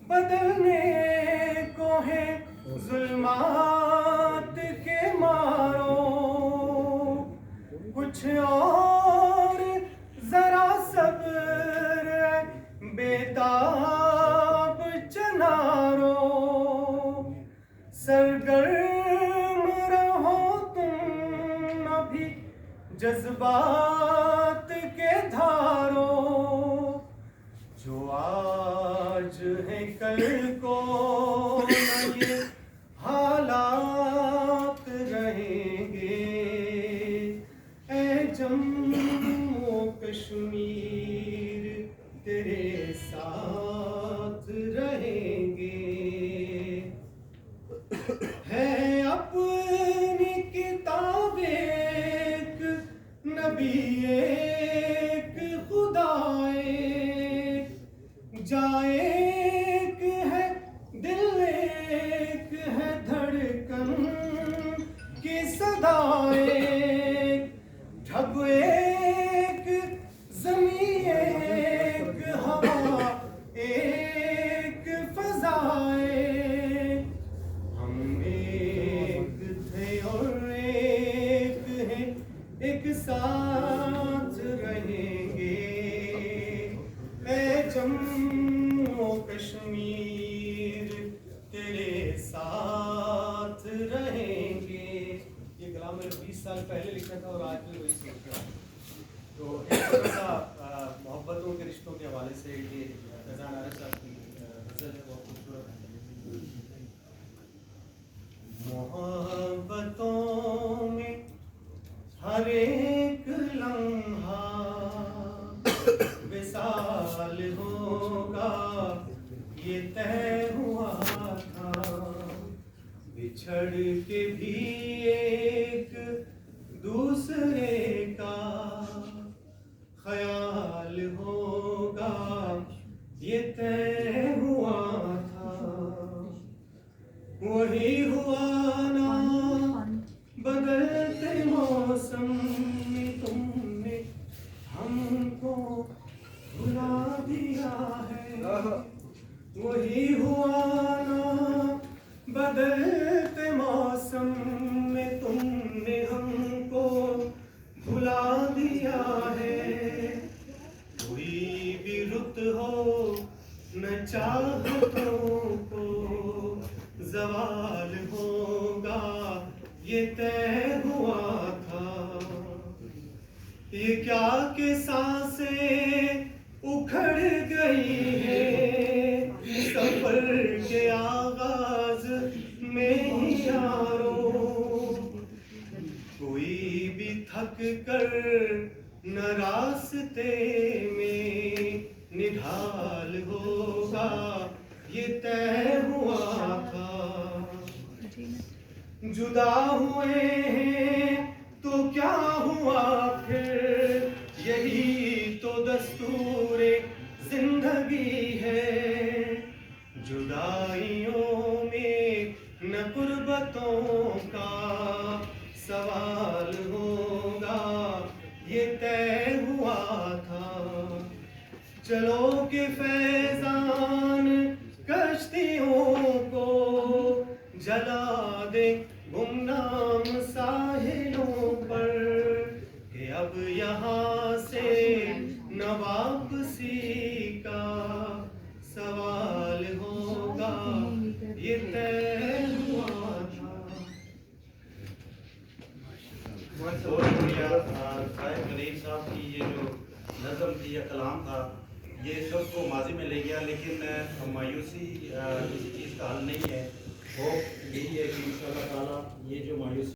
بدلنے کو ہے ظلمات کے مارو، کچھ اور ذرا صبر بیتاب چنارو، سرگرم رہو تم ابھی جذبات کے دھارو، جو آج ہے کل کو نہ یہ حالات رہیں گے، اے جموں و کشمیر تیرے ساتھ رہیں گے، ہے اپنی کتاب ایک، نبی ایک، خدا ایک، جائے ایک ہے، دل ایک ہے، دھڑکن کی صدا ایک، ڈھب ایک، زمین ایک، ہوا ایک، فضا ایک، ہم ایک تھے اور ایک ہیں، ایک ساتھ رہیں گے، اے جموں و کشمیر تیرے ساتھ رہیں گے۔ یہ کلام میں 20 سال پہلے لکھا تھا اور آج بھی وہی سوچ رہا ہوں۔ تو ایک تھوڑا سا محبتوں کے رشتوں کے حوالے سے یہ فیضان عارف صاحب کی غزل ہے، بہت خوبصورت ہے۔ محبتوں میں ہر ایک لمحہ وصال ہوگا، یہ طے ہوا تھا، بچھڑ کے بھی ایک دوسرے کا خیال ہوگا، یہ طے ہوا تھا، وہی ہوا نا بدلتے موسم میں تم نے ہم کو بھلا دیا ہے، وہی ہوا نا بدلتے موسم میں تم نے ہم کو بھلا دیا ہے، کوئی بھی رت ہو نہ چاہتوں کو زوال ہوگا، یہ طے ہوا تھا، یہ کیا کہ سانسیں اکھڑ گئی ہے سفر کے آغاز میں ہی یارو، کوئی بھی تھک کر نہ راستے میں نڈھال ہوگا، یہ طے ہوا تھا، جدا ہوئے ہیں تو کیا ہوا پھر، یہی تو دستور زندگی ہے، جدائیوں میں نہ قربتوں کا سوال ہوگا، یہ طے ہوا تھا، چلو کہ فیضان کشتیوں کو جلا دے گمنام ساحلوں پر، کہ اب یہاں سے نہ واپسی کا سوال ہوگا، یہ طے ہوا تھا۔ بہت شکریہ صاحب غریب صاحب کی یہ جو نظم تھی یا کلام تھا، یہ سب کو ماضی میں لے گیا، لیکن مایوسی کسی چیز کا حل نہیں ہے، ہوپ یہی ہے کہ انشاءاللہ تعالیٰ یہ جو مایوسی